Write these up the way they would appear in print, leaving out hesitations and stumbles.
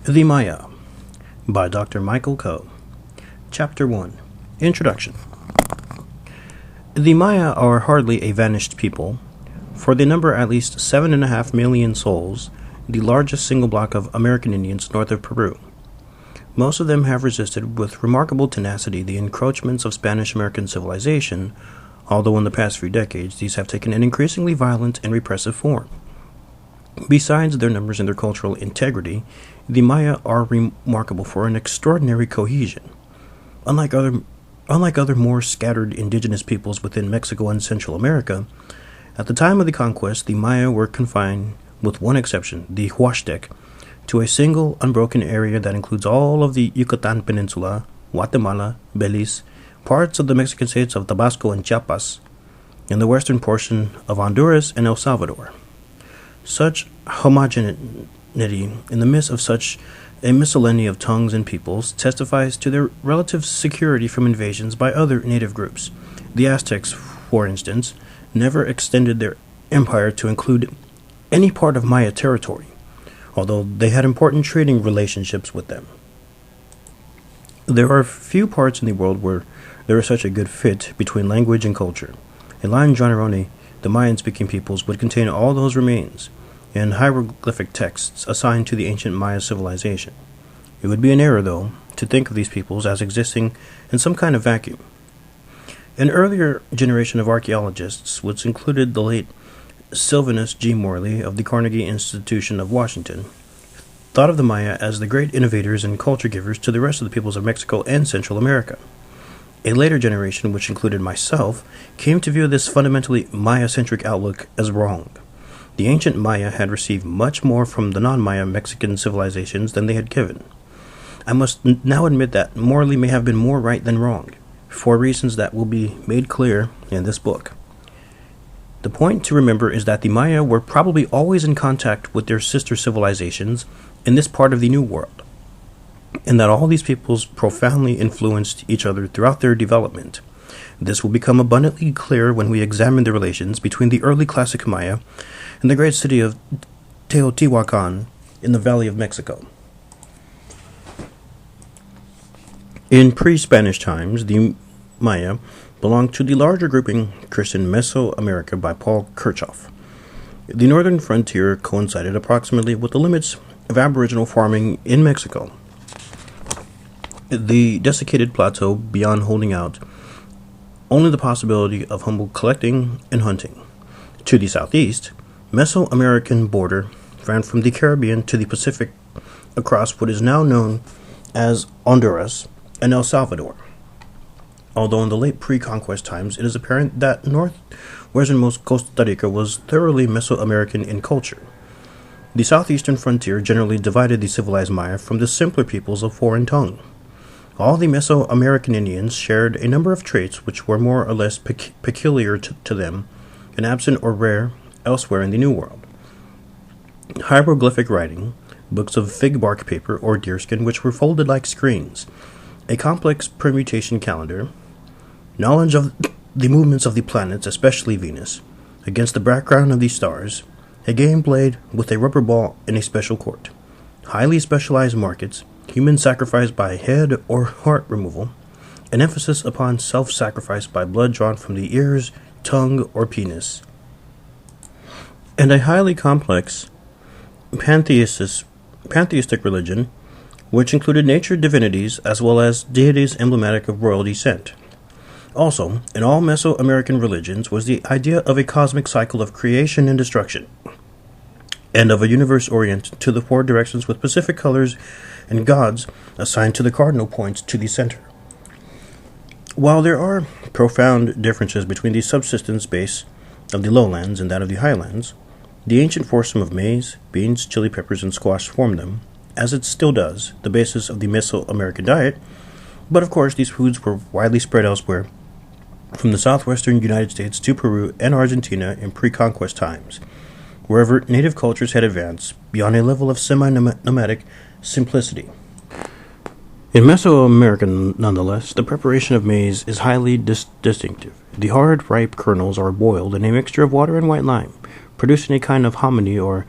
The Maya by Dr. Michael Coe. Chapter 1. Introduction. The Maya are hardly a vanished people, for they number at least 7.5 million souls, the largest single block of American Indians north of Peru. Most of them have resisted with remarkable tenacity the encroachments of Spanish-American civilization, although in the past few decades these have taken an increasingly violent and repressive form. Besides their numbers and their cultural integrity, the Maya are remarkable for an extraordinary cohesion. Unlike other more scattered indigenous peoples within Mexico and Central America, at the time of the conquest, the Maya were confined, with one exception, the Huastec, to a single unbroken area that includes all of the Yucatan Peninsula, Guatemala, Belize, parts of the Mexican states of Tabasco and Chiapas, and the western portion of Honduras and El Salvador. Such homogeneity in the midst of such a miscellany of tongues and peoples testifies to their relative security from invasions by other native groups. The Aztecs, for instance, never extended their empire to include any part of Maya territory, although they had important trading relationships with them. There are few parts in the world where there is such a good fit between language and culture. A line drawn around the Mayan-speaking peoples would contain all those remains in hieroglyphic texts assigned to the ancient Maya civilization. It would be an error, though, to think of these peoples as existing in some kind of vacuum. An earlier generation of archaeologists, which included the late Sylvanus G. Morley of the Carnegie Institution of Washington, thought of the Maya as the great innovators and culture givers to the rest of the peoples of Mexico and Central America. A later generation, which included myself, came to view this fundamentally Maya-centric outlook as wrong. The ancient Maya had received much more from the non-Maya Mexican civilizations than they had given. I must now admit that Morley may have been more right than wrong, for reasons that will be made clear in this book. The point to remember is that the Maya were probably always in contact with their sister civilizations in this part of the New World, and that all these peoples profoundly influenced each other throughout their development. This will become abundantly clear when we examine the relations between the early classic Maya and the great city of Teotihuacan in the Valley of Mexico. In pre-Spanish times, the Maya belonged to the larger grouping christened Mesoamerica by Paul Kirchhoff. The northern frontier coincided approximately with the limits of aboriginal farming in Mexico. The desiccated plateau beyond holding out only the possibility of humble collecting and hunting. To the southeast, Mesoamerican border ran from the Caribbean to the Pacific across what is now known as Honduras and El Salvador. Although in the late pre-conquest times it is apparent that northwesternmost Costa Rica was thoroughly Mesoamerican in culture. The southeastern frontier generally divided the civilized Maya from the simpler peoples of foreign tongue. All the Mesoamerican Indians shared a number of traits which were more or less peculiar to them and absent or rare elsewhere in the New World. Hieroglyphic writing, books of fig bark paper or deerskin which were folded like screens, a complex permutation calendar, knowledge of the movements of the planets, especially Venus, against the background of the stars, a game played with a rubber ball in a special court, highly specialized markets, human sacrifice by head or heart removal, an emphasis upon self-sacrifice by blood drawn from the ears, tongue, or penis, and a highly complex pantheistic religion which included nature divinities as well as deities emblematic of royal descent. Also, in all Mesoamerican religions was the idea of a cosmic cycle of creation and destruction, and of a universe oriented to the four directions with specific colors and gods assigned to the cardinal points to the center. While there are profound differences between the subsistence base of the lowlands and that of the highlands, the ancient foursome of maize, beans, chili peppers, and squash formed them, as it still does, the basis of the Mesoamerican diet, but of course these foods were widely spread elsewhere, from the southwestern United States to Peru and Argentina in pre-conquest times, wherever native cultures had advanced beyond a level of semi-nomadic simplicity. In Mesoamerica, nonetheless, the preparation of maize is highly distinctive. The hard, ripe kernels are boiled in a mixture of water and white lime, producing a kind of hominy or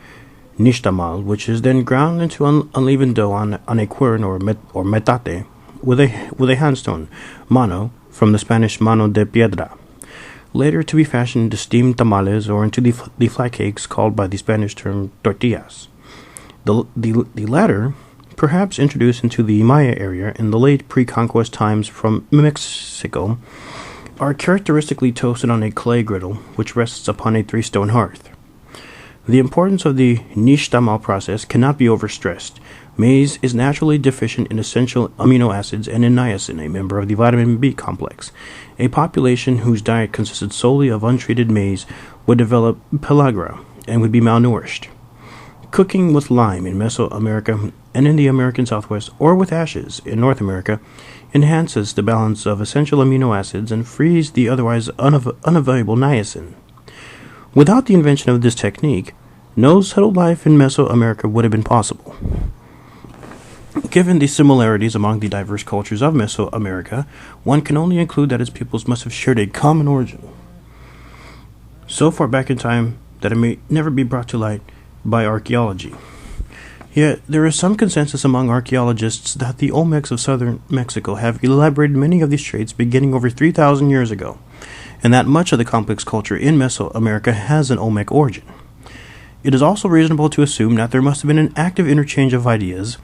nixtamal, which is then ground into uneven dough on a quern or metate with a handstone, mano, from the Spanish mano de piedra, later to be fashioned into steamed tamales or into the flat cakes called by the Spanish term tortillas. The latter, perhaps introduced into the Maya area in the late pre-conquest times from Mexico, are characteristically toasted on a clay griddle which rests upon a 3-stone hearth. The importance of the nixtamal process cannot be overstressed. Maize is naturally deficient in essential amino acids and in niacin, a member of the vitamin B complex. A population whose diet consisted solely of untreated maize would develop pellagra and would be malnourished. Cooking with lime in Mesoamerica and in the American Southwest, or with ashes in North America, enhances the balance of essential amino acids and frees the otherwise unavailable niacin. Without the invention of this technique, no settled life in Mesoamerica would have been possible. Given the similarities among the diverse cultures of Mesoamerica, one can only conclude that its peoples must have shared a common origin, so far back in time that it may never be brought to light by archaeology. Yet, there is some consensus among archaeologists that the Olmecs of southern Mexico have elaborated many of these traits beginning over 3,000 years ago, and that much of the complex culture in Mesoamerica has an Olmec origin. It is also reasonable to assume that there must have been an active interchange of ideas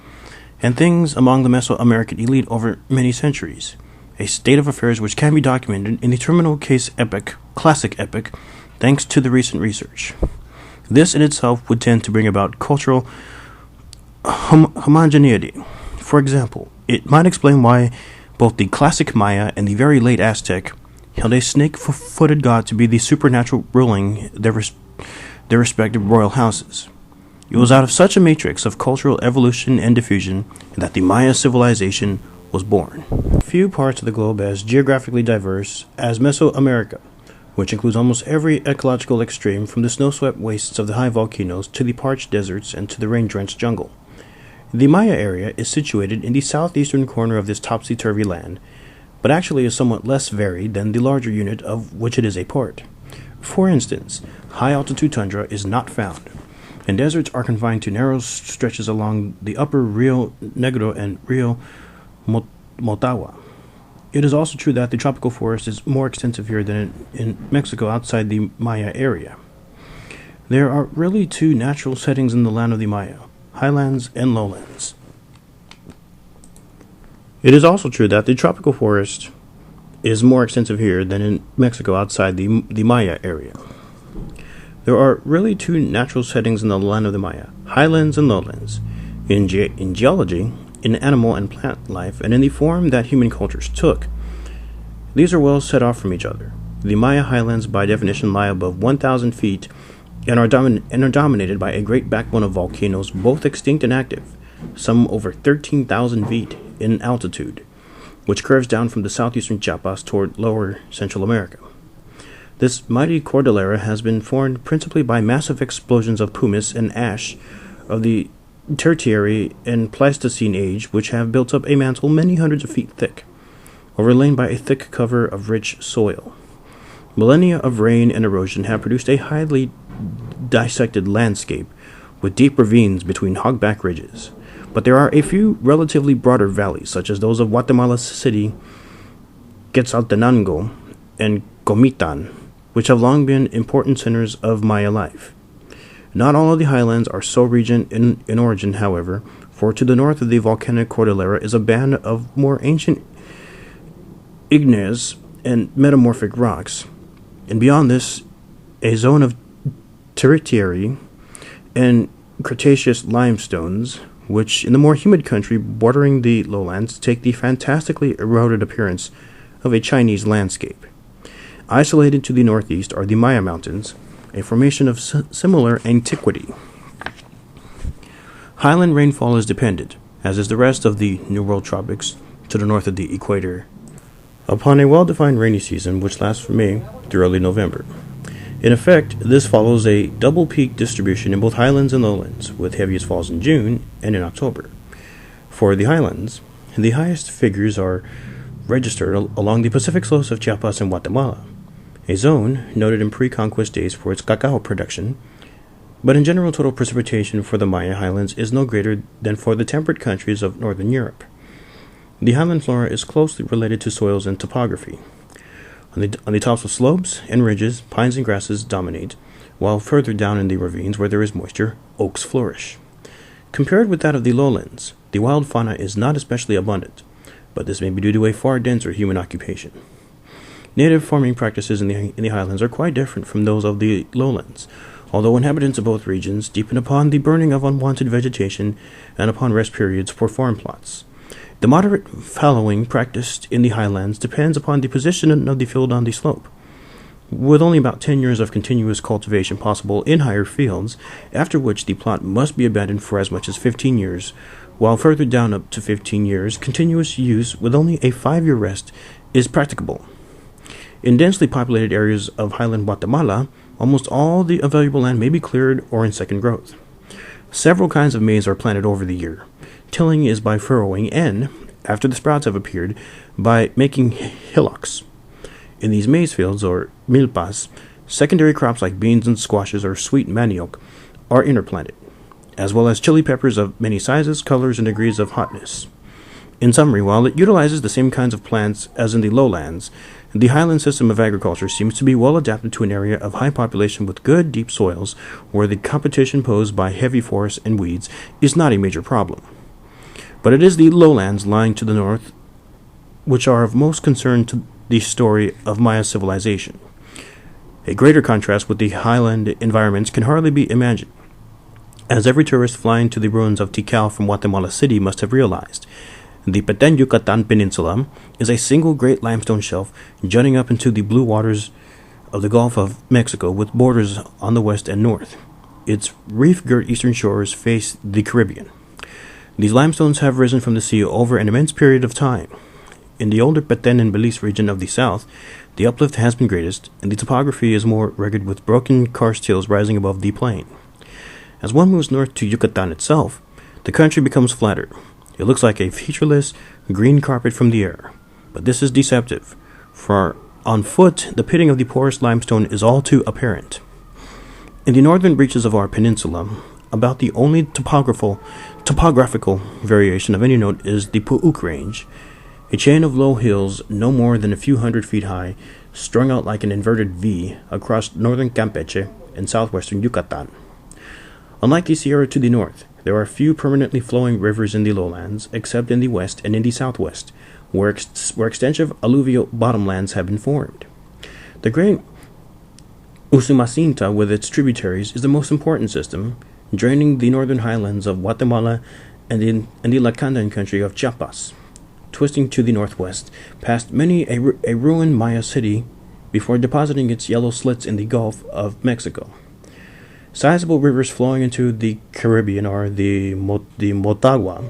and things among the Mesoamerican elite over many centuries, a state of affairs which can be documented in the terminal case epic, classic epic, thanks to the recent research. This in itself would tend to bring about cultural homogeneity. For example, it might explain why both the classic Maya and the very late Aztec held a snake-footed god to be the supernatural ruling their respective royal houses. It was out of such a matrix of cultural evolution and diffusion that the Maya civilization was born. Few parts of the globe as geographically diverse as Mesoamerica, which includes almost every ecological extreme from the snow-swept wastes of the high volcanoes to the parched deserts and to the rain-drenched jungle. The Maya area is situated in the southeastern corner of this topsy-turvy land, but actually is somewhat less varied than the larger unit of which it is a part. For instance, high-altitude tundra is not found, and deserts are confined to narrow stretches along the upper Rio Negro and Rio Motagua. It is also true that the tropical forest is more extensive here than in Mexico outside the Maya area. There are really two natural settings in the land of the Maya, highlands and lowlands. It is also true that the tropical forest is more extensive here than in Mexico outside the Maya area. There are really two natural settings in the land of the Maya, highlands and lowlands. In geology, in animal and plant life, and in the form that human cultures took, these are well set off from each other. The Maya highlands, by definition, lie above 1,000 feet and are dominated by a great backbone of volcanoes, both extinct and active, some over 13,000 feet in altitude, which curves down from the southeastern Chiapas toward lower Central America. This mighty cordillera has been formed principally by massive explosions of pumice and ash of the Tertiary and Pleistocene age, which have built up a mantle many hundreds of feet thick, overlain by a thick cover of rich soil. Millennia of rain and erosion have produced a highly dissected landscape with deep ravines between hogback ridges, but there are a few relatively broader valleys, such as those of Guatemala City, Quetzaltenango, and Comitan, which have long been important centers of Maya life. Not all of the highlands are so region in origin, however, for to the north of the volcanic cordillera is a band of more ancient igneous and metamorphic rocks, and beyond this, a zone of tertiary and Cretaceous limestones, which in the more humid country bordering the lowlands take the fantastically eroded appearance of a Chinese landscape. Isolated to the northeast are the Maya Mountains, a formation of similar antiquity. Highland rainfall is dependent, as is the rest of the New World tropics to the north of the equator, upon a well-defined rainy season which lasts from May through early November. In effect, this follows a double peak distribution in both highlands and lowlands, with heaviest falls in June and in October. For the highlands, the highest figures are registered along the Pacific slopes of Chiapas and Guatemala, a zone noted in pre-conquest days for its cacao production, But in general, total precipitation for the Maya highlands is no greater than for the temperate countries of northern Europe. The highland flora is closely related to soils and topography. On the tops of slopes and ridges, pines and grasses dominate, while further down in the ravines where there is moisture, oaks flourish. Compared with that of the lowlands, the wild fauna is not especially abundant, but this may be due to a far denser human occupation. Native farming practices in the highlands are quite different from those of the lowlands, although inhabitants of both regions depend upon the burning of unwanted vegetation and upon rest periods for farm plots. The moderate fallowing practiced in the highlands depends upon the position of the field on the slope, with only about 10 years of continuous cultivation possible in higher fields, after which the plot must be abandoned for as much as 15 years, while further down up to 15 years, continuous use with only a 5-year rest is practicable. In densely populated areas of highland Guatemala, almost all the available land may be cleared or in second growth. Several kinds of maize are planted over the year. Tilling is by furrowing and, after the sprouts have appeared, by making hillocks. In these maize fields, or milpas, secondary crops like beans and squashes or sweet manioc are interplanted, as well as chili peppers of many sizes, colors, and degrees of hotness. In summary, while it utilizes the same kinds of plants as in the lowlands, the highland system of agriculture seems to be well adapted to an area of high population with good, deep soils, where the competition posed by heavy forests and weeds is not a major problem. But it is the lowlands lying to the north which are of most concern to the story of Maya civilization. A greater contrast with the highland environments can hardly be imagined, as every tourist flying to the ruins of Tikal from Guatemala City must have realized. The Peten Yucatan Peninsula is a single great limestone shelf jutting up into the blue waters of the Gulf of Mexico with borders on the west and north. Its reef-girt eastern shores face the Caribbean. These limestones have risen from the sea over an immense period of time. In the older Peten and Belize region of the south, the uplift has been greatest, and the topography is more rugged with broken karst hills rising above the plain. As one moves north to Yucatan itself, the country becomes flatter. It looks like a featureless green carpet from the air. But this is deceptive, for on foot the pitting of the porous limestone is all too apparent. In the northern reaches of our peninsula, about the only topographical variation of any note is the Puuk Range, a chain of low hills no more than a few hundred feet high, strung out like an inverted V across northern Campeche and southwestern Yucatan. Unlike the Sierra to the north, there are few permanently flowing rivers in the lowlands, except in the west and in the southwest, where extensive alluvial bottomlands have been formed. The great Usumacinta with its tributaries is the most important system, draining the northern highlands of Guatemala and the Lacandan country of Chiapas, twisting to the northwest, past many a ruined Maya city, before depositing its yellow slits in the Gulf of Mexico. Sizable rivers flowing into the Caribbean are the Motagua,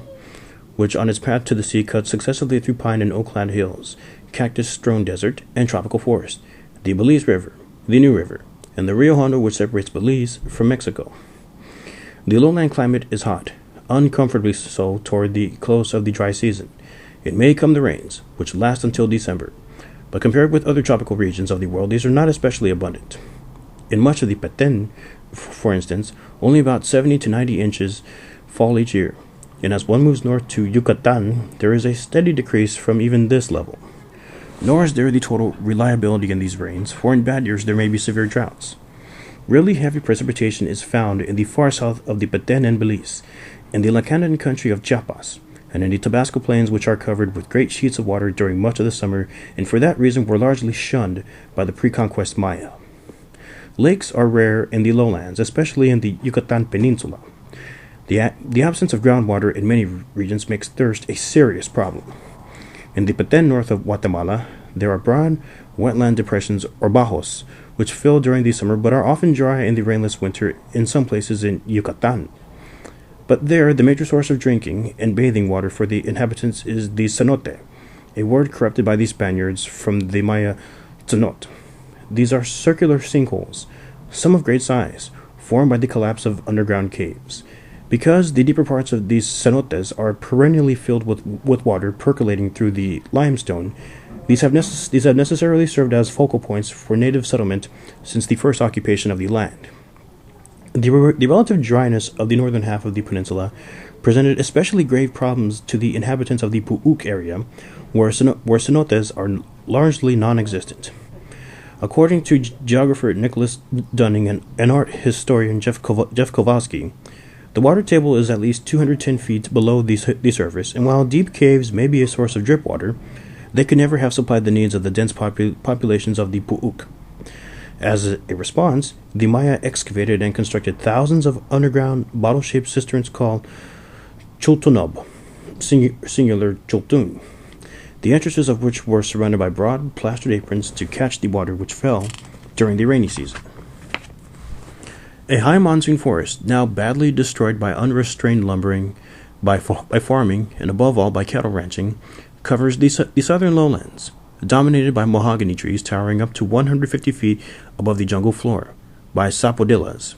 which on its path to the sea cuts successively through pine and oak-clad hills, cactus-strewn desert, and tropical forest, the Belize River, the New River, and the Rio Hondo, which separates Belize from Mexico. The lowland climate is hot, uncomfortably so toward the close of the dry season. It may come the rains, which last until December, but compared with other tropical regions of the world, these are not especially abundant. In much of the Peten, for instance, only about 70 to 90 inches fall each year, and as one moves north to Yucatan, there is a steady decrease from even this level. Nor is there the total reliability in these rains, for in bad years there may be severe droughts. Really heavy precipitation is found in the far south of the Peten and Belize, in the Lacandan country of Chiapas, and in the Tabasco plains, which are covered with great sheets of water during much of the summer, and for that reason were largely shunned by the pre-conquest Maya. Lakes are rare in the lowlands, especially in the Yucatan Peninsula. The absence of groundwater in many regions makes thirst a serious problem. In the Peten north of Guatemala, there are broad wetland depressions or bajos, which fill during the summer but are often dry in the rainless winter in some places in Yucatan. But there, the major source of drinking and bathing water for the inhabitants is the cenote, a word corrupted by the Spaniards from the Maya cenot. These are circular sinkholes, some of great size, formed by the collapse of underground caves. Because the deeper parts of these cenotes are perennially filled with water percolating through the limestone, these have necessarily served as focal points for native settlement since the first occupation of the land. The relative dryness of the northern half of the peninsula presented especially grave problems to the inhabitants of the Pu'uk area, where cenotes are largely non-existent. According to geographer Nicholas Dunning and art historian Jeff Kowalski, the water table is at least 210 feet below the surface, and while deep caves may be a source of drip water, they could never have supplied the needs of the dense populations of the Pu'uk. As a response, the Maya excavated and constructed thousands of underground bottle-shaped cisterns called chultunob, singular chultun, the entrances of which were surrounded by broad plastered aprons to catch the water which fell during the rainy season. A high monsoon forest, now badly destroyed by unrestrained lumbering, by farming, and above all by cattle ranching, covers the southern lowlands, dominated by mahogany trees towering up to 150 feet above the jungle floor, by sapodillas,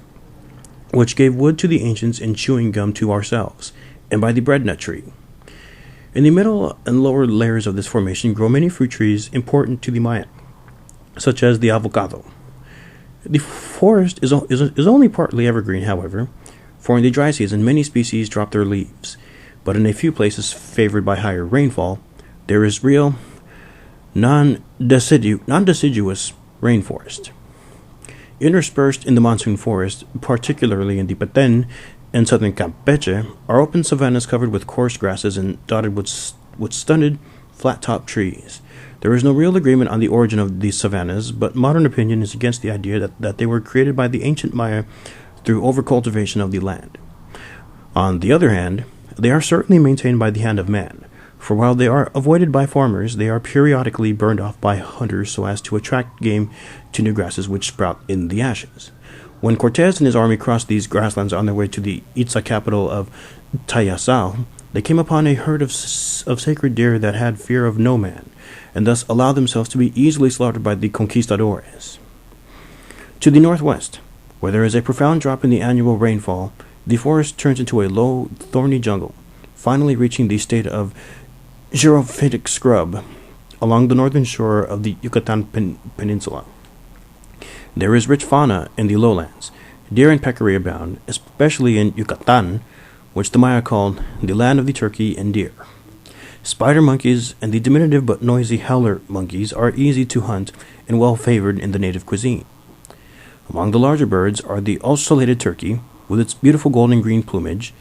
which gave wood to the ancients and chewing gum to ourselves, and by the breadnut tree. In the middle and lower layers of this formation grow many fruit trees important to the Maya, such as the avocado. The forest is only partly evergreen, however, for in the dry season many species drop their leaves, but in a few places favored by higher rainfall, there is real non-deciduous rainforest. Interspersed in the monsoon forest, particularly in the Peten and southern Campeche, are open savannas covered with coarse grasses and dotted with stunted, flat-topped trees. There is no real agreement on the origin of these savannas, but modern opinion is against the idea that they were created by the ancient Maya through overcultivation of the land. On the other hand, they are certainly maintained by the hand of man, for while they are avoided by farmers, they are periodically burned off by hunters so as to attract game to new grasses which sprout in the ashes. When Cortez and his army crossed these grasslands on their way to the Itza capital of Tayasal, they came upon a herd of sacred deer that had fear of no man, and thus allowed themselves to be easily slaughtered by the conquistadores. To the northwest, where there is a profound drop in the annual rainfall, the forest turns into a low, thorny jungle, finally reaching the state of xerophytic scrub along the northern shore of the Yucatan Peninsula. There is rich fauna in the lowlands. Deer and peccary abound, especially in Yucatan, which the Maya called the land of the turkey and deer. Spider monkeys and the diminutive but noisy howler monkeys are easy to hunt and well favored in the native cuisine. Among the larger birds are the ocellated turkey, with its beautiful golden green plumage,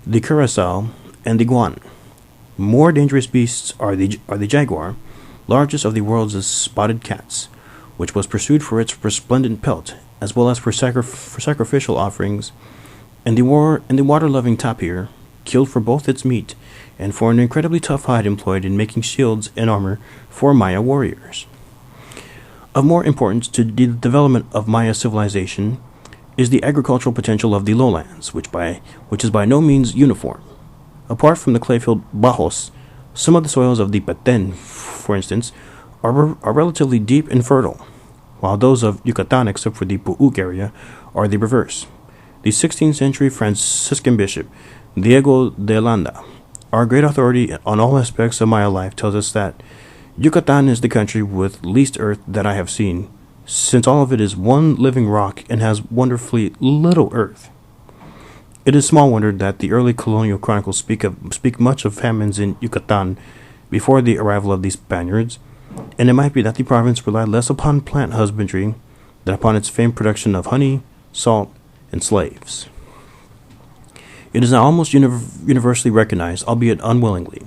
the curassow, and the guan. More dangerous beasts are the jaguar, largest of the world's spotted cats, which was pursued for its resplendent pelt, as well as for sacrificial offerings, and the water-loving tapir, killed for both its meat and for an incredibly tough hide employed in making shields and armor for Maya warriors. Of more importance to the development of Maya civilization is the agricultural potential of the lowlands, which is by no means uniform. Apart from the clay-filled bajos, some of the soils of the Peten, for instance, are relatively deep and fertile, while those of Yucatan, except for the Pu'uk area, are the reverse. The 16th century Franciscan bishop, Diego de Landa, our great authority on all aspects of Maya life, tells us that Yucatan is the country with least earth that I have seen, since all of it is one living rock and has wonderfully little earth. It is small wonder that the early colonial chronicles speak much of famines in Yucatan before the arrival of the Spaniards, and it might be that the province relied less upon plant husbandry than upon its famed production of honey, salt, and slaves. It is now almost universally recognized, albeit unwillingly,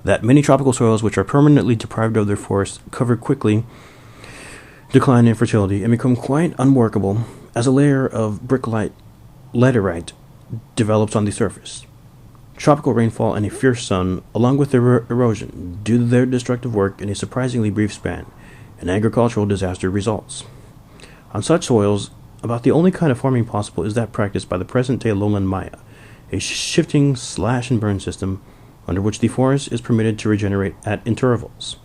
that many tropical soils which are permanently deprived of their forests quickly decline in fertility and become quite unworkable as a layer of laterite develops on the surface. Tropical rainfall and a fierce sun, along with erosion, do their destructive work in a surprisingly brief span, and agricultural disaster results. On such soils, about the only kind of farming possible is that practiced by the present-day lowland Maya, a shifting slash-and-burn system under which the forest is permitted to regenerate at intervals.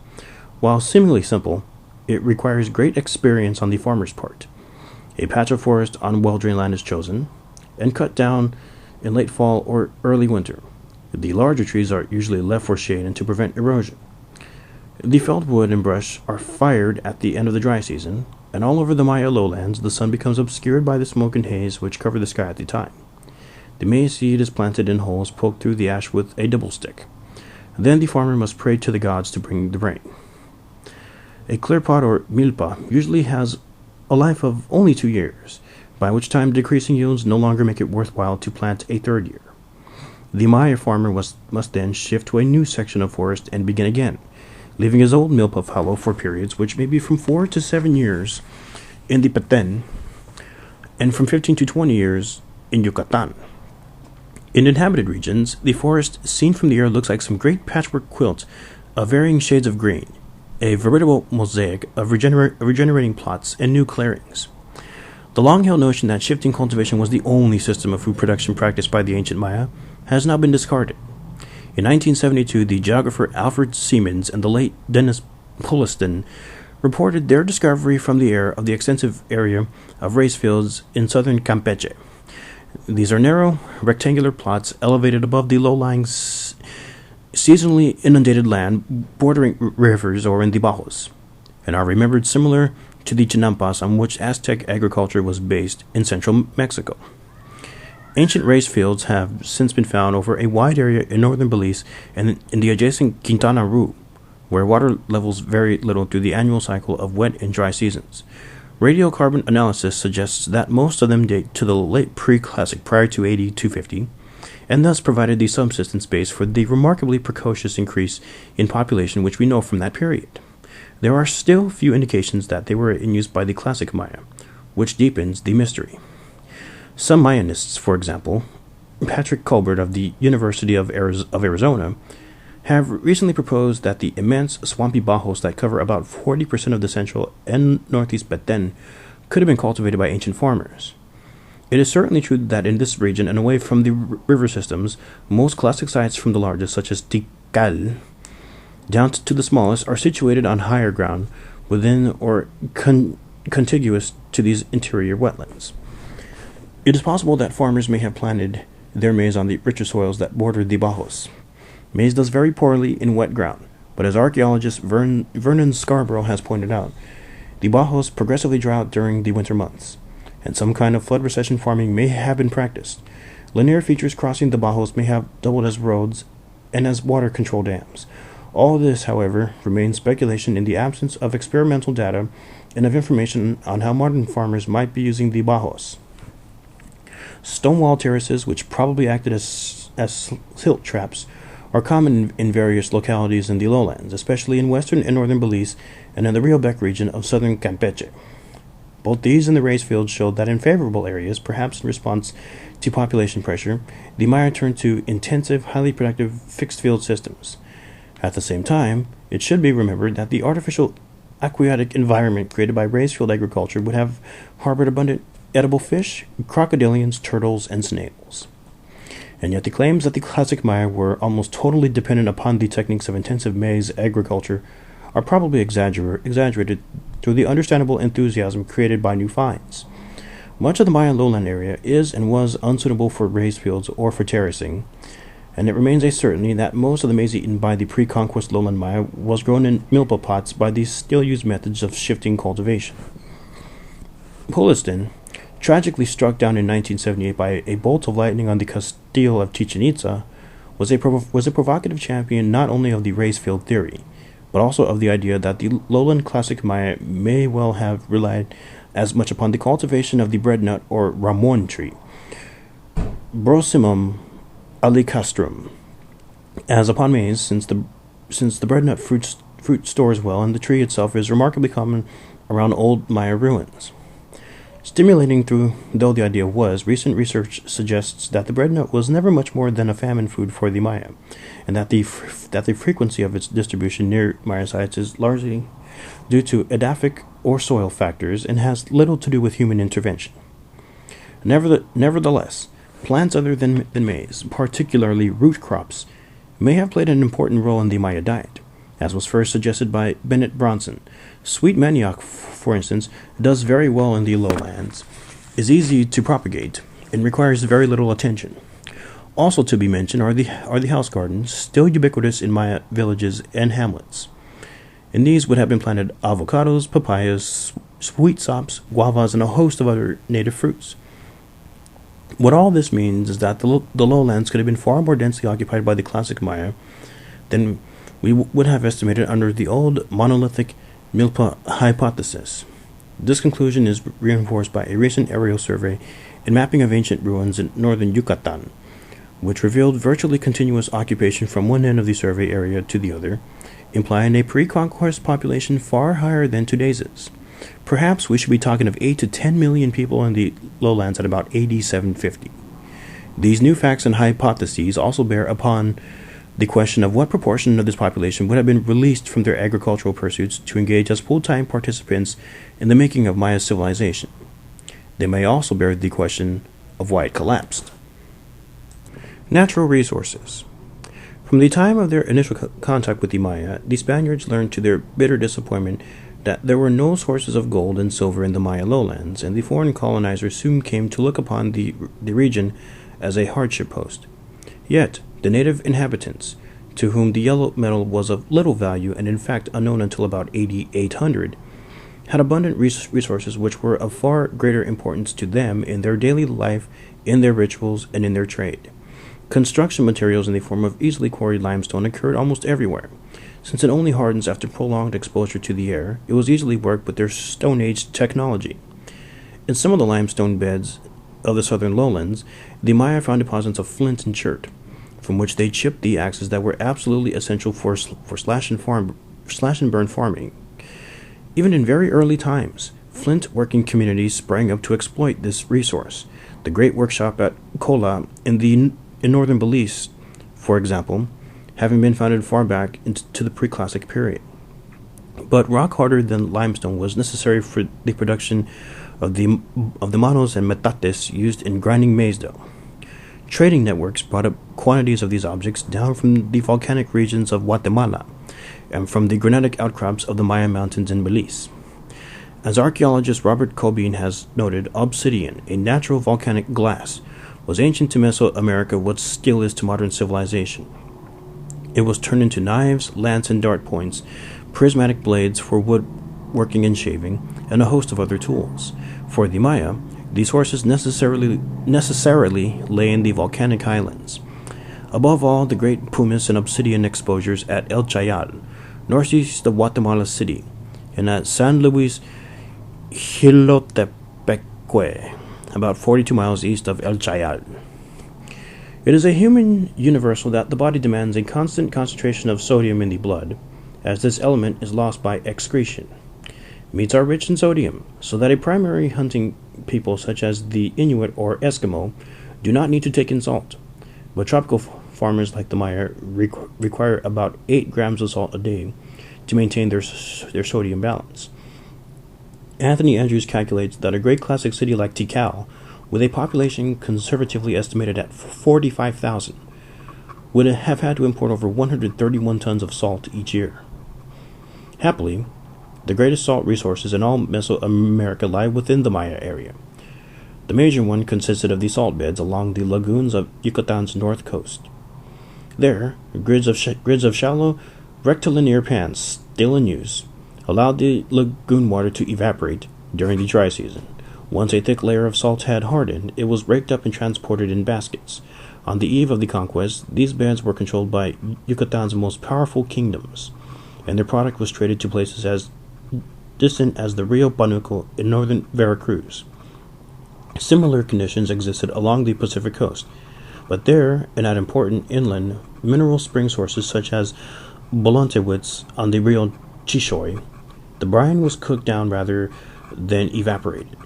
While seemingly simple, it requires great experience on the farmer's part. A patch of forest on well-drained land is chosen and cut down in late fall or early winter. The larger trees are usually left for shade and to prevent erosion. The felled wood and brush are fired at the end of the dry season, and all over the Maya lowlands the sun becomes obscured by the smoke and haze which cover the sky at the time. The maize seed is planted in holes poked through the ash with a double stick. Then the farmer must pray to the gods to bring the rain. A clear pot or milpa usually has a life of only 2 years, by which time decreasing yields no longer make it worthwhile to plant a third year. The Maya farmer must then shift to a new section of forest and begin again, leaving his old milpa fallow for periods which may be from 4 to 7 years in the Peten, and from 15 to 20 years in Yucatan. In inhabited regions, the forest seen from the air looks like some great patchwork quilt of varying shades of green, a veritable mosaic of regenerating plots and new clearings. The long-held notion that shifting cultivation was the only system of food production practiced by the ancient Maya has now been discarded. In 1972, the geographer Alfred Siemens and the late Dennis Pulliston reported their discovery from the air of the extensive area of rice fields in southern Campeche. These are narrow, rectangular plots elevated above the low-lying, seasonally inundated land bordering rivers or in the bajos, and are remembered similar to the chinampas on which Aztec agriculture was based in central Mexico. Ancient rice fields have since been found over a wide area in northern Belize and in the adjacent Quintana Roo, where water levels vary little through the annual cycle of wet and dry seasons. Radiocarbon analysis suggests that most of them date to the late Preclassic prior to AD 250, and thus provided the subsistence base for the remarkably precocious increase in population which we know from that period. There are still few indications that they were in use by the classic Maya, which deepens the mystery. Some Mayanists, for example, Patrick Colbert of the University of Arizona, have recently proposed that the immense swampy bajos that cover about 40% of the central and northeast Peten could have been cultivated by ancient farmers. It is certainly true that in this region and away from the river systems, most classic sites from the largest, such as Tikal, down to the smallest, are situated on higher ground within or contiguous to these interior wetlands. It is possible that farmers may have planted their maize on the richer soils that border the bajos. Maize does very poorly in wet ground, but as archaeologist Vernon Scarborough has pointed out, the bajos progressively dry out during the winter months, and some kind of flood recession farming may have been practiced. Linear features crossing the bajos may have doubled as roads and as water control dams. All this, however, remains speculation in the absence of experimental data and of information on how modern farmers might be using the bajos. Stone wall terraces, which probably acted as silt traps, are common in various localities in the lowlands, especially in western and northern Belize and in the Rio Bec region of southern Campeche. Both these and the rice fields showed that in favorable areas, perhaps in response to population pressure, the Maya turned to intensive, highly productive fixed field systems. At the same time, it should be remembered that the artificial aquatic environment created by raised field agriculture would have harbored abundant edible fish, crocodilians, turtles, and snails. And yet the claims that the classic Maya were almost totally dependent upon the techniques of intensive maize agriculture are probably exaggerated through the understandable enthusiasm created by new finds. Much of the Maya lowland area is and was unsuitable for raised fields or for terracing, and it remains a certainty that most of the maize eaten by the pre-conquest lowland Maya was grown in milpa pots by the still used methods of shifting cultivation. Pulliston, tragically struck down in 1978 by a bolt of lightning on the Castillo of Chichen Itza, was a provocative champion not only of the raised field theory, but also of the idea that the lowland classic Maya may well have relied as much upon the cultivation of the breadnut or ramon tree, Brosimum alicastrum, as upon maize, since the breadnut fruit stores well, and the tree itself is remarkably common around old Maya ruins. Stimulating though the idea was, recent research suggests that the breadnut was never much more than a famine food for the Maya, and that the frequency of its distribution near Maya sites is largely due to edaphic or soil factors and has little to do with human intervention. Nevertheless, plants other than maize, particularly root crops, may have played an important role in the Maya diet, as was first suggested by Bennett Bronson. Sweet manioc, for instance, does very well in the lowlands, is easy to propagate, and requires very little attention. Also to be mentioned are the house gardens, still ubiquitous in Maya villages and hamlets. In these would have been planted avocados, papayas, sweet sops, guavas, and a host of other native fruits. What all this means is that the lowlands could have been far more densely occupied by the classic Maya than we would have estimated under the old monolithic Milpa hypothesis. This conclusion is reinforced by a recent aerial survey and mapping of ancient ruins in northern Yucatan, which revealed virtually continuous occupation from one end of the survey area to the other, implying a pre-conquest population far higher than today's is. Perhaps we should be talking of 8 to 10 million people in the lowlands at about AD 750. These new facts and hypotheses also bear upon the question of what proportion of this population would have been released from their agricultural pursuits to engage as full-time participants in the making of Maya civilization. They may also bear the question of why it collapsed. Natural resources. From the time of their initial contact with the Maya, the Spaniards learned to their bitter disappointment that there were no sources of gold and silver in the Maya lowlands, and the foreign colonizers soon came to look upon the region as a hardship post. Yet, the native inhabitants, to whom the yellow metal was of little value and in fact unknown until about AD 800, had abundant resources which were of far greater importance to them in their daily life, in their rituals, and in their trade. Construction materials in the form of easily quarried limestone occurred almost everywhere. Since it only hardens after prolonged exposure to the air, it was easily worked with their Stone Age technology. In some of the limestone beds of the southern lowlands, the Maya found deposits of flint and chert, from which they chipped the axes that were absolutely essential for slash and burn farming. Even in very early times, flint working communities sprang up to exploit this resource. The great workshop at Kola in northern Belize, for example, having been founded far back into the Preclassic period. But rock harder than limestone was necessary for the production of the manos and metates used in grinding maize dough. Trading networks brought up quantities of these objects down from the volcanic regions of Guatemala and from the granitic outcrops of the Maya Mountains in Belize. As archaeologist Robert Coe has noted, obsidian, a natural volcanic glass, was ancient to Mesoamerica what steel is to modern civilization. It was turned into knives, lance and dart points, prismatic blades for wood working and shaving, and a host of other tools. For the Maya, these sources necessarily lay in the volcanic highlands. Above all, the great pumice and obsidian exposures at El Chayal, northeast of Guatemala City, and at San Luis Jilotepeque, about 42 miles east of El Chayal. It is a human universal that the body demands a constant concentration of sodium in the blood, as this element is lost by excretion. Meats are rich in sodium, so that a primary hunting people such as the Inuit or Eskimo do not need to take in salt, but tropical farmers like the Maya require about 8 grams of salt a day to maintain their sodium balance. Anthony Andrews calculates that a great classic city like Tikal, with a population conservatively estimated at 45,000, would have had to import over 131 tons of salt each year. Happily, the greatest salt resources in all Mesoamerica lie within the Maya area. The major one consisted of the salt beds along the lagoons of Yucatan's north coast. There, grids of shallow rectilinear pans, still in use, allowed the lagoon water to evaporate during the dry season. Once a thick layer of salt had hardened, it was raked up and transported in baskets. On the eve of the conquest, these beds were controlled by Yucatan's most powerful kingdoms, and their product was traded to places as distant as the Rio Panuco in northern Veracruz. Similar conditions existed along the Pacific coast, but there, and at important inland mineral spring sources such as Bolantewitz on the Rio Chishoy, the brine was cooked down rather than evaporated.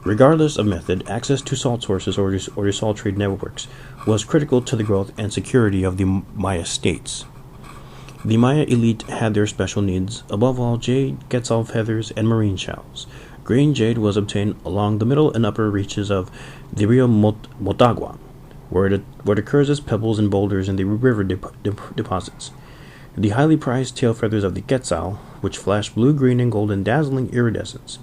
Regardless of method, access to salt sources or to salt trade networks was critical to the growth and security of the Maya states. The Maya elite had their special needs, above all jade, quetzal feathers, and marine shells. Green jade was obtained along the middle and upper reaches of the Rio Motagua, where it occurs as pebbles and boulders in the river deposits. The highly prized tail feathers of the quetzal, which flash blue, green, and gold in dazzling iridescence,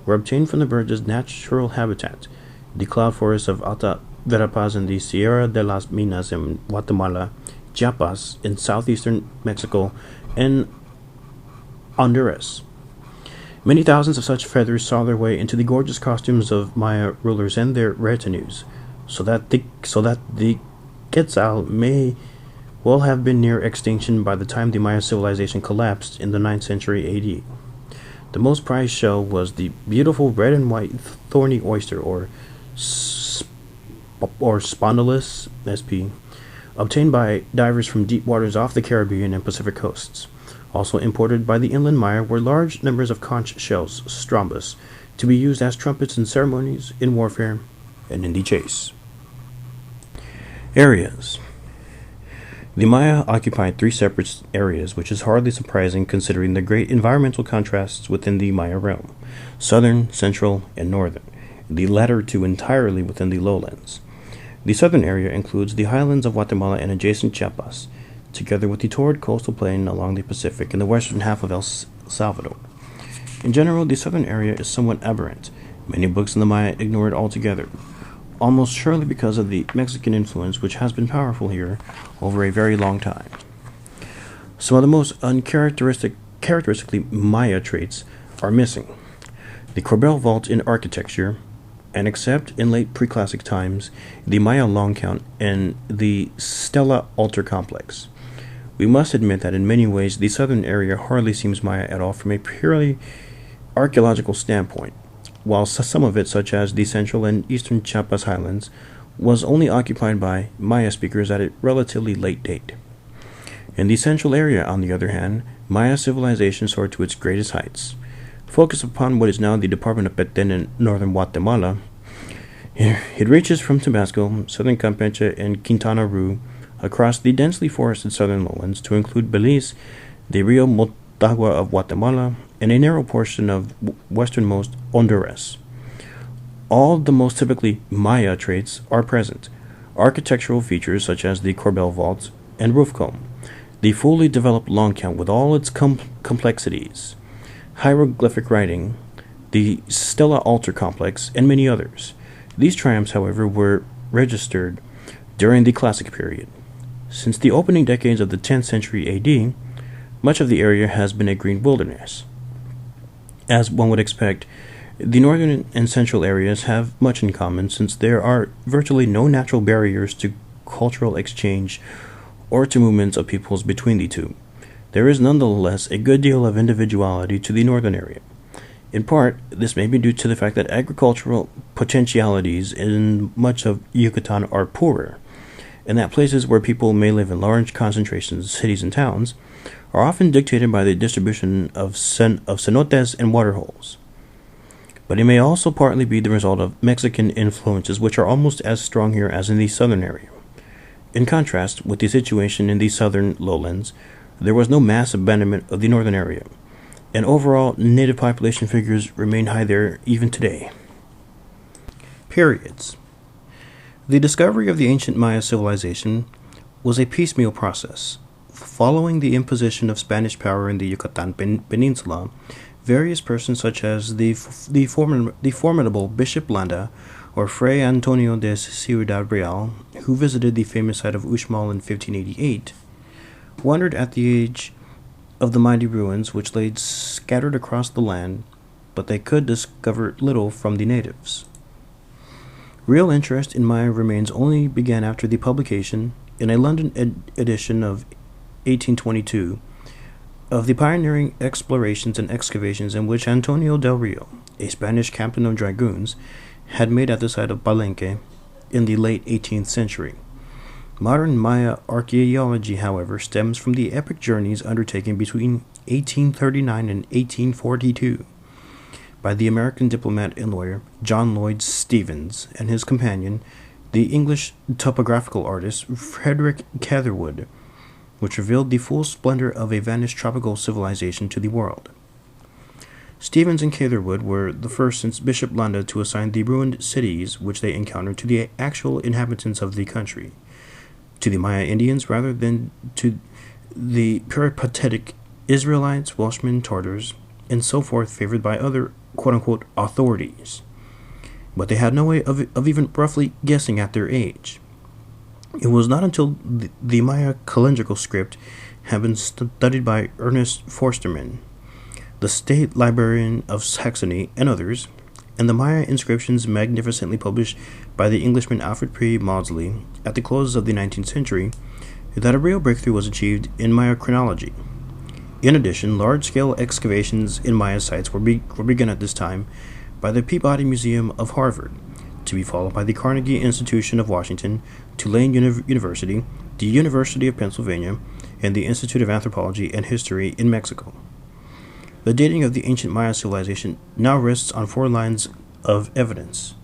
were obtained from the bird's natural habitat, the cloud forests of Alta Verapaz in the Sierra de las Minas in Guatemala, Chiapas in southeastern Mexico, and Honduras. Many thousands of such feathers saw their way into the gorgeous costumes of Maya rulers and their retinues, so that the Quetzal may well have been near extinction by the time the Maya civilization collapsed in the 9th century AD. The most prized shell was the beautiful red and white thorny oyster, or spondylus sp, obtained by divers from deep waters off the Caribbean and Pacific coasts. Also imported by the inland Maya were large numbers of conch shells, strombus, to be used as trumpets in ceremonies, in warfare, and in the chase. Areas. The Maya occupied 3 separate areas, which is hardly surprising considering the great environmental contrasts within the Maya realm: southern, central, and northern, the latter 2 entirely within the lowlands. The southern area includes the highlands of Guatemala and adjacent Chiapas, together with the torrid coastal plain along the Pacific in the western half of El Salvador. In general, the southern area is somewhat aberrant. Many books in the Maya ignore it altogether, almost surely because of the Mexican influence which has been powerful here over a very long time. Some of the most characteristically Maya traits are missing. The corbel vault in architecture, and except in late Preclassic times, the Maya long count and the stela altar complex. We must admit that in many ways the southern area hardly seems Maya at all from a purely archaeological standpoint, while some of it, such as the central and eastern Chiapas highlands, was only occupied by Maya speakers at a relatively late date. In the central area, on the other hand, Maya civilization soared to its greatest heights. Focused upon what is now the department of Peten in northern Guatemala, it reaches from Tabasco, southern Campeche, and Quintana Roo, across the densely forested southern lowlands to include Belize, the Rio Motagua of Guatemala, and a narrow portion of westernmost Honduras. All the most typically Maya traits are present: architectural features such as the corbel vault and roof comb, the fully developed long count with all its complexities, hieroglyphic writing, the stela altar complex, and many others. These triumphs, however, were registered during the Classic period. Since the opening decades of the 10th century AD, much of the area has been a green wilderness. As one would expect, the northern and central areas have much in common, since there are virtually no natural barriers to cultural exchange or to movements of peoples between the two. There is nonetheless a good deal of individuality to the northern area. In part, this may be due to the fact that agricultural potentialities in much of Yucatan are poorer, and that places where people may live in large concentrations, cities and towns, are often dictated by the distribution of cenotes and waterholes. But it may also partly be the result of Mexican influences, which are almost as strong here as in the southern area. In contrast with the situation in the southern lowlands, there was no mass abandonment of the northern area, and overall native population figures remain high there even today. Periods. The discovery of the ancient Maya civilization was a piecemeal process. Following the imposition of Spanish power in the Yucatan Peninsula, various persons such as the formidable Bishop Landa or Fray Antonio de Ciudad Real, who visited the famous site of Uxmal in 1588, wondered at the age of the mighty ruins which lay scattered across the land, but they could discover little from the natives. Real interest in Maya remains only began after the publication, in a London edition of 1822, of the pioneering explorations and excavations in which Antonio del Rio, a Spanish captain of dragoons, had made at the site of Palenque in the late 18th century. Modern Maya archaeology, however, stems from the epic journeys undertaken between 1839 and 1842 by the American diplomat and lawyer John Lloyd Stephens and his companion, the English topographical artist Frederick Catherwood, which revealed the full splendor of a vanished tropical civilization to the world. Stephens and Catherwood were the first since Bishop Landa to assign the ruined cities which they encountered to the actual inhabitants of the country, to the Maya Indians rather than to the peripatetic Israelites, Welshmen, Tartars, and so forth favored by other quote-unquote authorities. But they had no way of even roughly guessing at their age. It was not until the Maya calendrical script had been studied by Ernest Forstermann, the State Librarian of Saxony, and others, and the Maya inscriptions magnificently published by the Englishman Alfred P. Maudsley at the close of the 19th century, that a real breakthrough was achieved in Maya chronology. In addition, large-scale excavations in Maya sites were begun at this time by the Peabody Museum of Harvard, to be followed by the Carnegie Institution of Washington, Tulane University, the University of Pennsylvania, and the Institute of Anthropology and History in Mexico. The dating of the ancient Maya civilization now rests on 4 lines of evidence.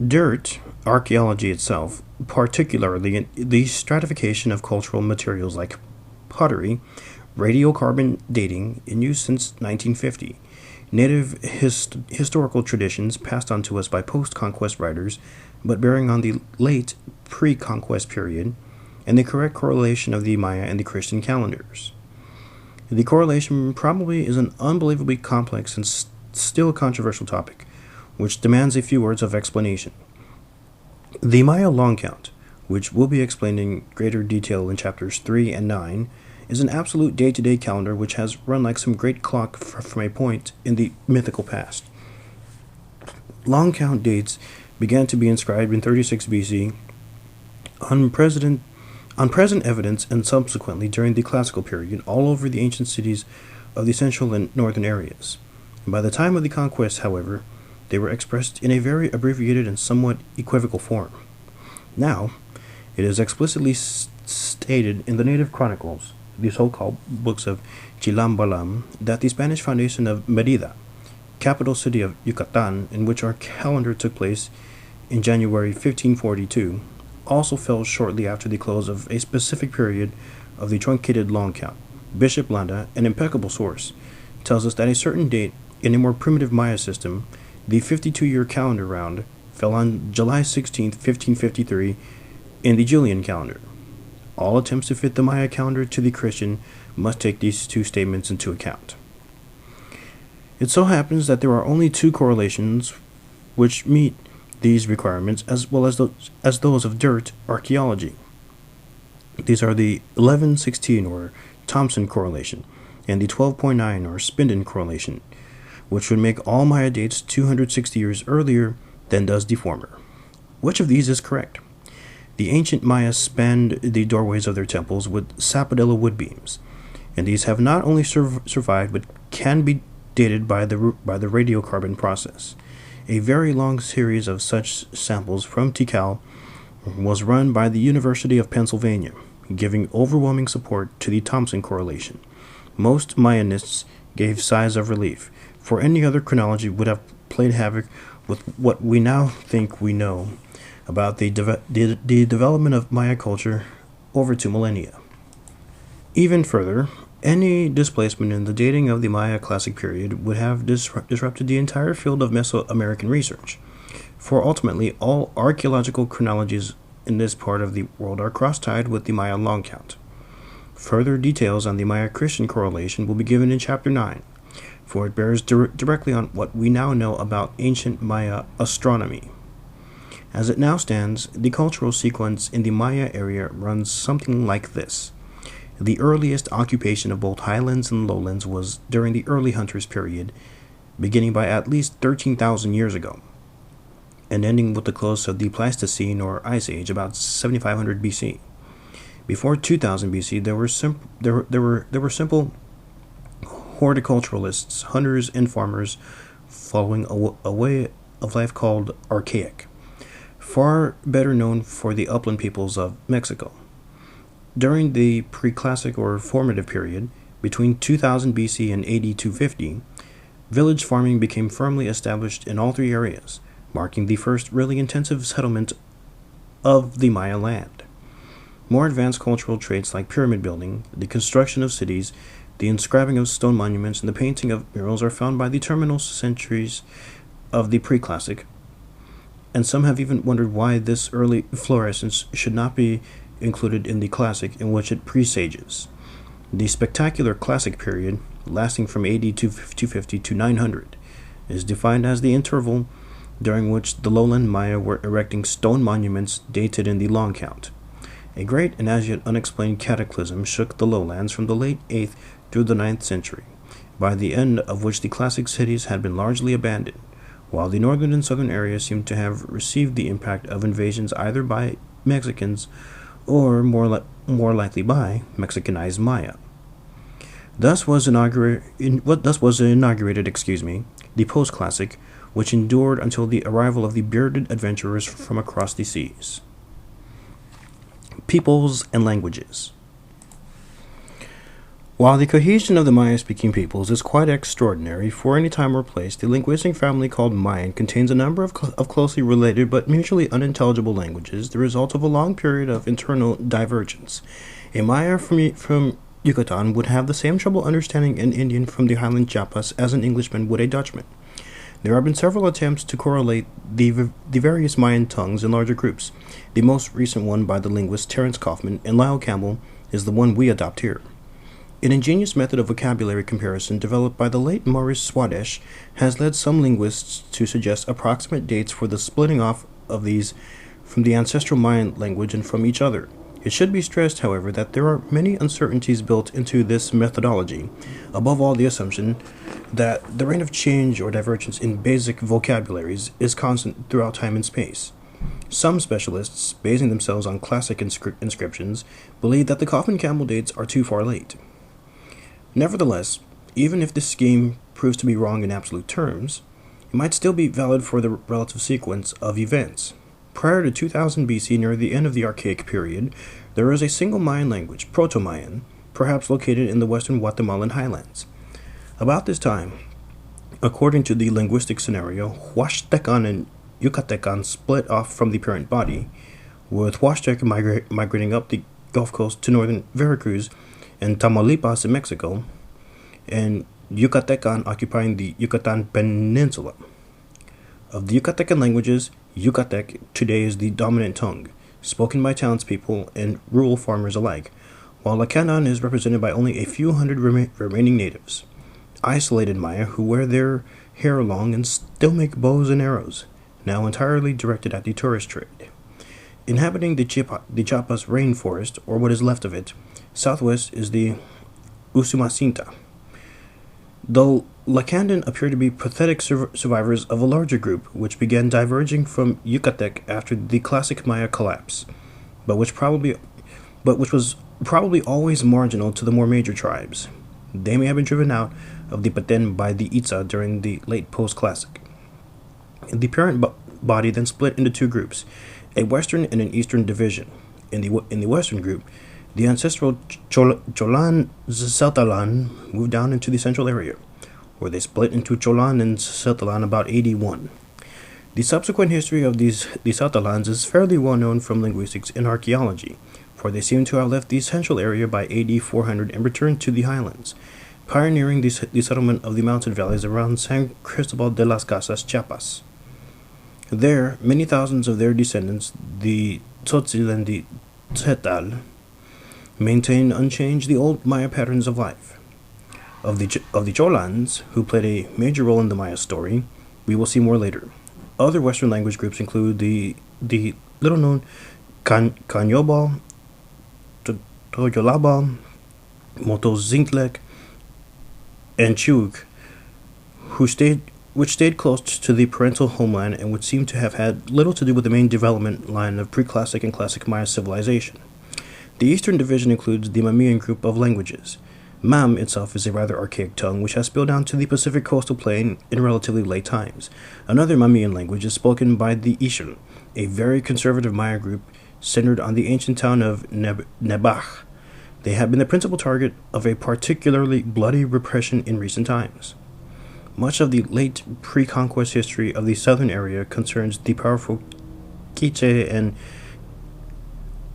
Dirt, archaeology itself, particularly the stratification of cultural materials like pottery, radiocarbon dating in use since 1950, native historical traditions passed on to us by post-conquest writers, but bearing on the late pre-conquest period, and the correct correlation of the Maya and the Christian calendars. The correlation probably is an unbelievably complex and still controversial topic, which demands a few words of explanation. The Maya long count, which will be explained in greater detail in chapters 3 and 9, is an absolute day-to-day calendar which has run like some great clock from a point in the mythical past. Long count dates began to be inscribed in 36 BC on present evidence, and subsequently during the classical period all over the ancient cities of the central and northern areas. And by the time of the conquest, however, they were expressed in a very abbreviated and somewhat equivocal form. Now, it is explicitly stated in the native chronicles, the so-called books of Ek Balam, that the Spanish foundation of Mérida, capital city of Yucatan, in which our calendar took place in January 1542, also fell shortly after the close of a specific period of the truncated long count. Bishop Landa, an impeccable source, tells us that a certain date in a more primitive Maya system, the 52-year calendar round, fell on July 16, 1553, in the Julian calendar. All attempts to fit the Maya calendar to the Christian must take these 2 statements into account. It so happens that there are only 2 correlations which meet these requirements, as well as those of dirt archaeology. These are the 1116 or Thomson correlation and the 12.9 or Spinden correlation, which would make all Maya dates 260 years earlier than does the former. Which of these is correct? The ancient Mayas spanned the doorways of their temples with sapodilla wood beams, and these have not only survived but can be dated by the radiocarbon process. A very long series of such samples from Tikal was run by the University of Pennsylvania, giving overwhelming support to the Thomson correlation. Most Mayanists gave sighs of relief, for any other chronology would have played havoc with what we now think we know about the development of Maya culture over 2 millennia. Even further, any displacement in the dating of the Maya classic period would have disrupted the entire field of Mesoamerican research, for ultimately all archaeological chronologies in this part of the world are cross-tied with the Maya long count. Further details on the Maya-Christian correlation will be given in Chapter 9, for it bears directly on what we now know about ancient Maya astronomy. As it now stands, the cultural sequence in the Maya area runs something like this. The earliest occupation of both highlands and lowlands was during the early hunters period, beginning by at least 13,000 years ago, and ending with the close of the Pleistocene or Ice Age about 7500 BC. Before 2000 BC, there were simple horticulturalists, hunters, and farmers following a way of life called archaic, far better known for the upland peoples of Mexico. During the Preclassic or formative period, between 2000 BC and AD 250, village farming became firmly established in all 3 areas, marking the first really intensive settlement of the Maya land. More advanced cultural traits like pyramid building, the construction of cities, the inscribing of stone monuments, and the painting of murals are found by the terminal centuries of the Preclassic, and some have even wondered why this early fluorescence should not be included in the Classic, in which it presages. The spectacular Classic period, lasting from AD 250 to 900, is defined as the interval during which the lowland Maya were erecting stone monuments dated in the long count. A great and as yet unexplained cataclysm shook the lowlands from the late 8th through the 9th century, by the end of which the classic cities had been largely abandoned, while the northern and southern areas seem to have received the impact of invasions either by Mexicans or, more likely, by Mexicanized Maya. Thus was inaugurated, the post-classic, which endured until the arrival of the bearded adventurers from across the seas. Peoples and languages. While the cohesion of the Maya-speaking peoples is quite extraordinary for any time or place, the linguistic family called Mayan contains a number of closely related but mutually unintelligible languages, the result of a long period of internal divergence. A Maya from Yucatan would have the same trouble understanding an Indian from the Highland Chiapas as an Englishman would a Dutchman. There have been several attempts to correlate the various Mayan tongues in larger groups. The most recent one by the linguists Terence Kaufman and Lyle Campbell is the one we adopt here. An ingenious method of vocabulary comparison developed by the late Maurice Swadesh has led some linguists to suggest approximate dates for the splitting off of these from the ancestral Mayan language and from each other. It should be stressed, however, that there are many uncertainties built into this methodology, above all the assumption that the rate of change or divergence in basic vocabularies is constant throughout time and space. Some specialists, basing themselves on classic inscriptions, believe that the Kaufman-Campbell dates are too far late. Nevertheless, even if this scheme proves to be wrong in absolute terms, it might still be valid for the relative sequence of events. Prior to 2000 BC, near the end of the Archaic period, there was a single Mayan language, Proto-Mayan, perhaps located in the western Guatemalan highlands. About this time, according to the linguistic scenario, Huastecan and Yucatecan split off from the parent body, with Huastec migrating up the Gulf Coast to northern Veracruz and Tamaulipas in Mexico, and Yucatecan occupying the Yucatan Peninsula. Of the Yucatecan languages, Yucatec today is the dominant tongue, spoken by townspeople and rural farmers alike, while Lacandan is represented by only a few hundred remaining natives, isolated Maya who wear their hair long and still make bows and arrows, now entirely directed at the tourist trade. Inhabiting the Chiapas rainforest, or what is left of it, southwest is the Usumacinta. Though Lacandan appear to be pathetic survivors of a larger group which began diverging from Yucatec after the classic Maya collapse, but which was probably always marginal to the more major tribes. They may have been driven out of the Peten by the Itza during the late post-classic. The parent body then split into two groups, a western and an eastern division. In the western group, the ancestral Cholan Zeltalan moved down into the central area, where they split into Cholan and Zeltalan about 81. The subsequent history of these Zeltalans is fairly well known from linguistics and archaeology, for they seem to have left the central area by AD 400 and returned to the highlands, pioneering the settlement of the mountain valleys around San Cristobal de las Casas, Chiapas. There, many thousands of their descendants, the Tzotzil and the Tzetal, maintain unchanged the old Maya patterns of life. Of the Cholans, who played a major role in the Maya story, we will see more later. Other Western language groups include the little-known Canyobal, Toyolabal, Motozintlek, and Chuk, which stayed close to the parental homeland and would seem to have had little to do with the main development line of Preclassic and Classic Maya civilization. The Eastern Division includes the Mamian group of languages. Mam itself is a rather archaic tongue which has spilled down to the Pacific coastal plain in relatively late times. Another Mamian language is spoken by the Ixil, a very conservative Maya group centered on the ancient town of Nebach. They have been the principal target of a particularly bloody repression in recent times. Much of the late pre-conquest history of the southern area concerns the powerful Quiche and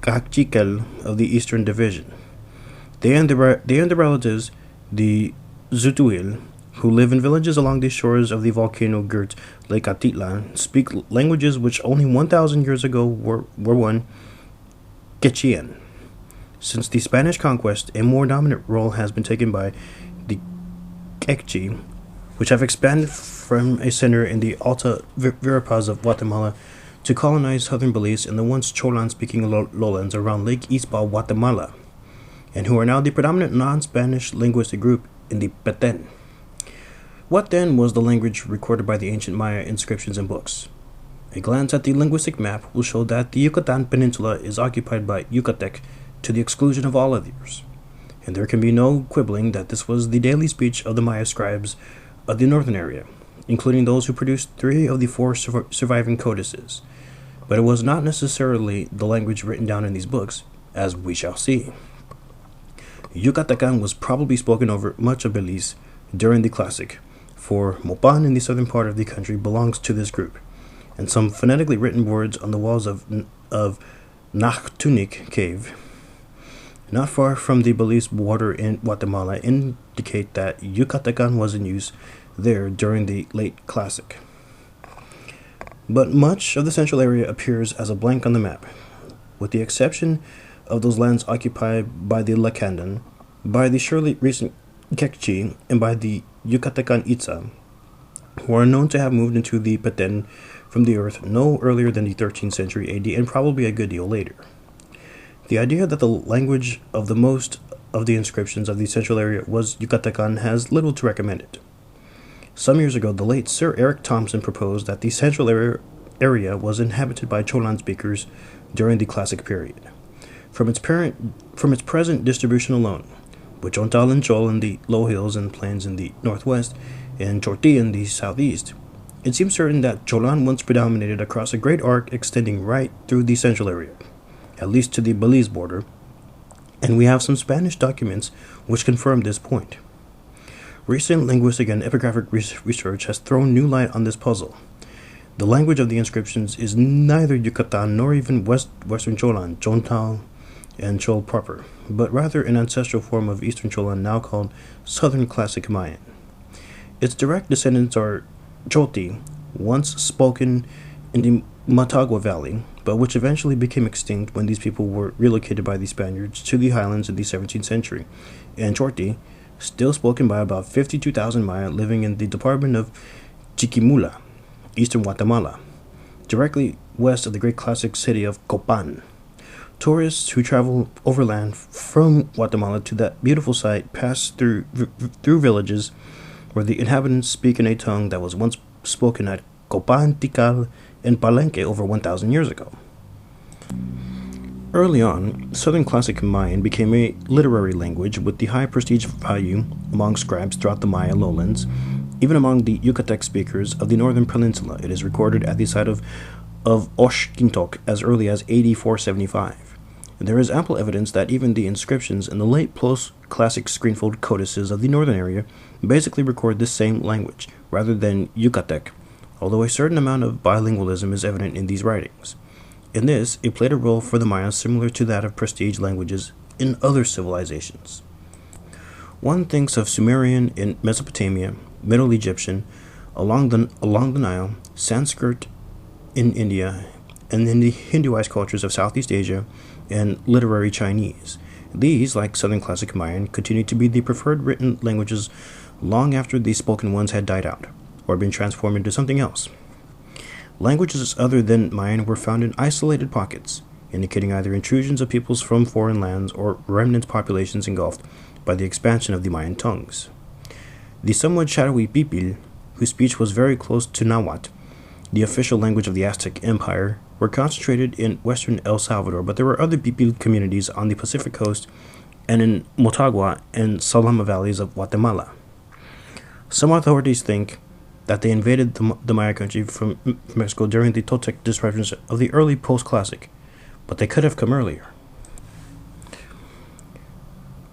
Cachiquel of the Eastern Division. They and their relatives, the Zutuil, who live in villages along the shores of the volcano-girt Lake Atitlan, speak languages which only 1,000 years ago were one Quechian. Since the Spanish conquest, a more dominant role has been taken by the Quechua, which have expanded from a center in the Alta Verapaz of Guatemala to colonize southern Belize and the once Cholan-speaking lowlands around Lake Izbal, Guatemala, and who are now the predominant non-Spanish linguistic group in the Peten. What then was the language recorded by the ancient Maya inscriptions and books? A glance at the linguistic map will show that the Yucatan Peninsula is occupied by Yucatec to the exclusion of all others, and there can be no quibbling that this was the daily speech of the Maya scribes of the northern area, including those who produced 3 of the 4 surviving codices. But it was not necessarily the language written down in these books, as we shall see. Yucatecan was probably spoken over much of Belize during the Classic, for Mopan in the southern part of the country belongs to this group, and some phonetically written words on the walls of Nachtunik Cave, not far from the Belize border in Guatemala, indicate that Yucatecan was in use there during the late Classic. But much of the central area appears as a blank on the map, with the exception of those lands occupied by the Lacandan, by the surely recent Kekchi, and by the Yucatecan Itza, who are known to have moved into the Peten from the earth no earlier than the 13th century AD, and probably a good deal later. The idea that the language of the most of the inscriptions of the central area was Yucatecan has little to recommend it. Some years ago, the late Sir Eric Thompson proposed that the central area was inhabited by Cholan speakers during the Classic period. From its present distribution alone, with Chontal and Chol in the low hills and plains in the northwest, and Chorti in the southeast, it seems certain that Cholan once predominated across a great arc extending right through the central area, at least to the Belize border, and we have some Spanish documents which confirm this point. Recent linguistic and epigraphic research has thrown new light on this puzzle. The language of the inscriptions is neither Yucatan nor even Western Cholan, Chontal, and Chol proper, but rather an ancestral form of Eastern Cholan now called Southern Classic Mayan. Its direct descendants are Choti, once spoken in the Motagua Valley, but which eventually became extinct when these people were relocated by the Spaniards to the Highlands in the 17th century, and Chorti, still spoken by about 52,000 Maya living in the department of Chiquimula, eastern Guatemala, directly west of the great classic city of Copan. Tourists who travel overland from Guatemala to that beautiful site pass through villages where the inhabitants speak in a tongue that was once spoken at Copan, Tikal, and Palenque over 1,000 years ago. Early on, Southern Classic Mayan became a literary language with the high prestige value among scribes throughout the Maya lowlands. Even among the Yucatec speakers of the northern peninsula, it is recorded at the site of Oshkintok as early as AD 475. There is ample evidence that even the inscriptions in the late post-classic screenfold codices of the northern area basically record this same language, rather than Yucatec, although a certain amount of bilingualism is evident in these writings. In this, it played a role for the Mayas similar to that of prestige languages in other civilizations. One thinks of Sumerian in Mesopotamia, Middle Egyptian, along the Nile, Sanskrit in India, and in the Hinduized cultures of Southeast Asia, and literary Chinese. These, like Southern Classic Mayan, continue to be the preferred written languages long after the spoken ones had died out, or been transformed into something else. Languages other than Mayan were found in isolated pockets, indicating either intrusions of peoples from foreign lands or remnant populations engulfed by the expansion of the Mayan tongues. The somewhat shadowy Pipil, whose speech was very close to Nahuatl, the official language of the Aztec Empire, were concentrated in western El Salvador, but there were other Pipil communities on the Pacific coast and in Motagua and Salama valleys of Guatemala. Some authorities think that they invaded the Maya country from Mexico during the Toltec disruptions of the early post-classic, but they could have come earlier.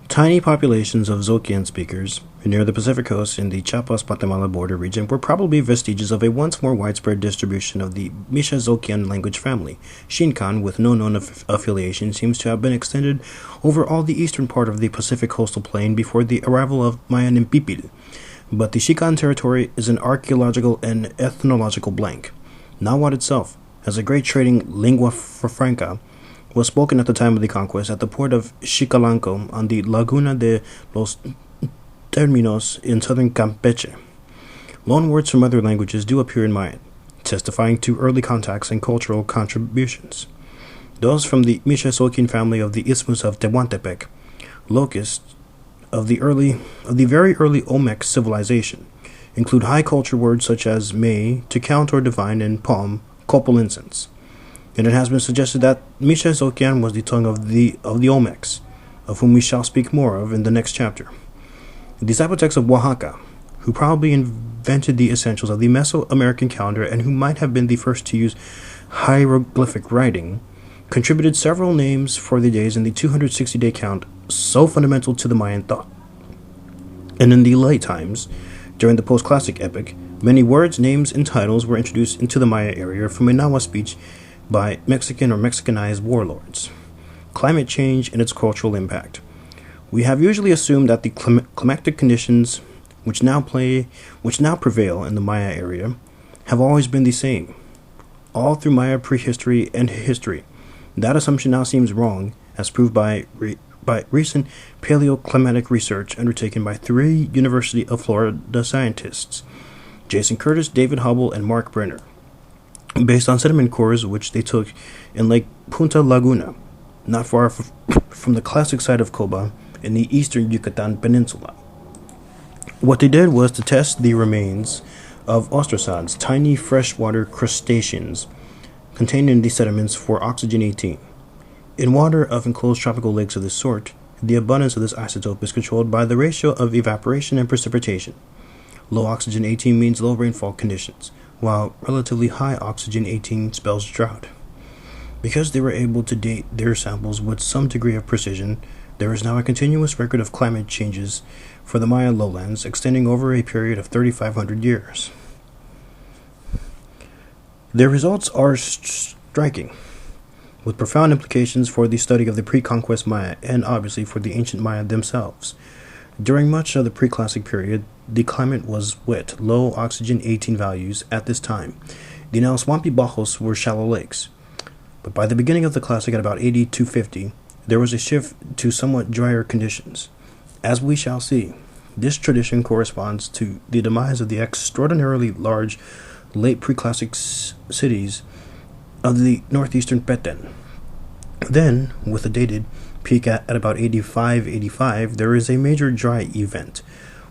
Tiny populations of Zoquian speakers near the Pacific coast in the Chiapas-Guatemala border region were probably vestiges of a once more widespread distribution of the Misha-Zoquian language family. Xincan, with no known affiliation, seems to have been extended over all the eastern part of the Pacific coastal plain before the arrival of Mayan and Pipil. But the Xincan territory is an archaeological and ethnological blank. Nahuatl itself, as a great trading lingua franca, was spoken at the time of the conquest at the port of Xicalanco on the Laguna de los Terminos in southern Campeche. Loan words from other languages do appear in Mayan, testifying to early contacts and cultural contributions. Those from the Misha-Zoquian family of the Isthmus of Tehuantepec, locust of the very early Olmec civilization, include high culture words such as may, to count or divine, and palm, copal incense. And it has been suggested that Mesoamerican was the tongue of the Olmecs, of whom we shall speak more of in the next chapter. The Zapotecs of Oaxaca, who probably invented the essentials of the Mesoamerican calendar and who might have been the first to use hieroglyphic writing, contributed several names for the days in the 260-day count so fundamental to the Mayan thought. And in the late times, during the post-classic epoch, many words, names, and titles were introduced into the Maya area from a Nahua speech by Mexican or Mexicanized warlords. Climate change and its cultural impact. We have usually assumed that the climatic conditions which now prevail in the Maya area have always been the same, all through Maya prehistory and history. That assumption now seems wrong, as proved by recent paleoclimatic research undertaken by 3 University of Florida scientists, Jason Curtis, David Hubble, and Mark Brenner, based on sediment cores which they took in Lake Punta Laguna, not far from the classic site of Coba in the eastern Yucatan Peninsula. What they did was to test the remains of ostracods, tiny freshwater crustaceans, contained in the sediments for oxygen-18. In water of enclosed tropical lakes of this sort, the abundance of this isotope is controlled by the ratio of evaporation and precipitation. Low oxygen-18 means low rainfall conditions, while relatively high oxygen-18 spells drought. Because they were able to date their samples with some degree of precision, there is now a continuous record of climate changes for the Maya lowlands extending over a period of 3,500 years. Their results are striking, with profound implications for the study of the pre-conquest Maya and obviously for the ancient Maya themselves. During much of the Preclassic period, the climate was wet, low oxygen-18 values at this time. The now swampy bajos were shallow lakes. But by the beginning of the Classic at about 8250, there was a shift to somewhat drier conditions. As we shall see, this tradition corresponds to the demise of the extraordinarily large late Preclassic cities of the northeastern Peten. Then, with a dated peak at about 85, there is a major dry event,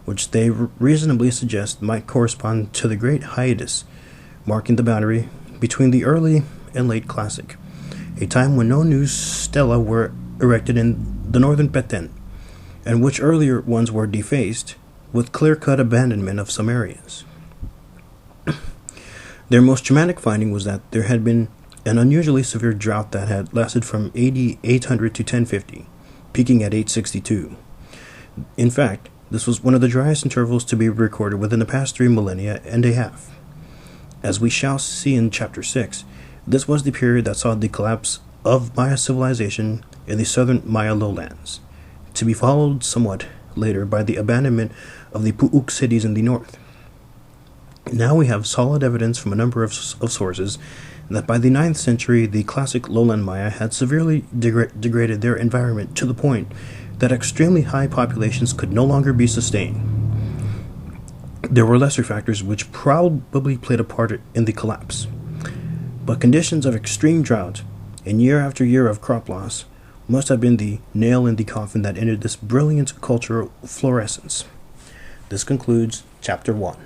which they reasonably suggest might correspond to the Great Hiatus, marking the boundary between the early and late Classic, a time when no new stela were erected in the northern Peten, and which earlier ones were defaced, with clear-cut abandonment of some areas. Their most dramatic finding was that there had been an unusually severe drought that had lasted from 800 to 1050, peaking at 862. In fact, this was one of the driest intervals to be recorded within the past 3 millennia and a half. As we shall see in Chapter 6, this was the period that saw the collapse of Maya civilization in the southern Maya lowlands, to be followed somewhat later by the abandonment of the Pu'uk cities in the north. Now we have solid evidence from a number of sources that by the 9th century the classic lowland Maya had severely degraded their environment to the point that extremely high populations could no longer be sustained. There were lesser factors which probably played a part in the collapse, but conditions of extreme drought and year after year of crop loss must have been the nail in the coffin that ended this brilliant cultural fluorescence. This concludes Chapter 1.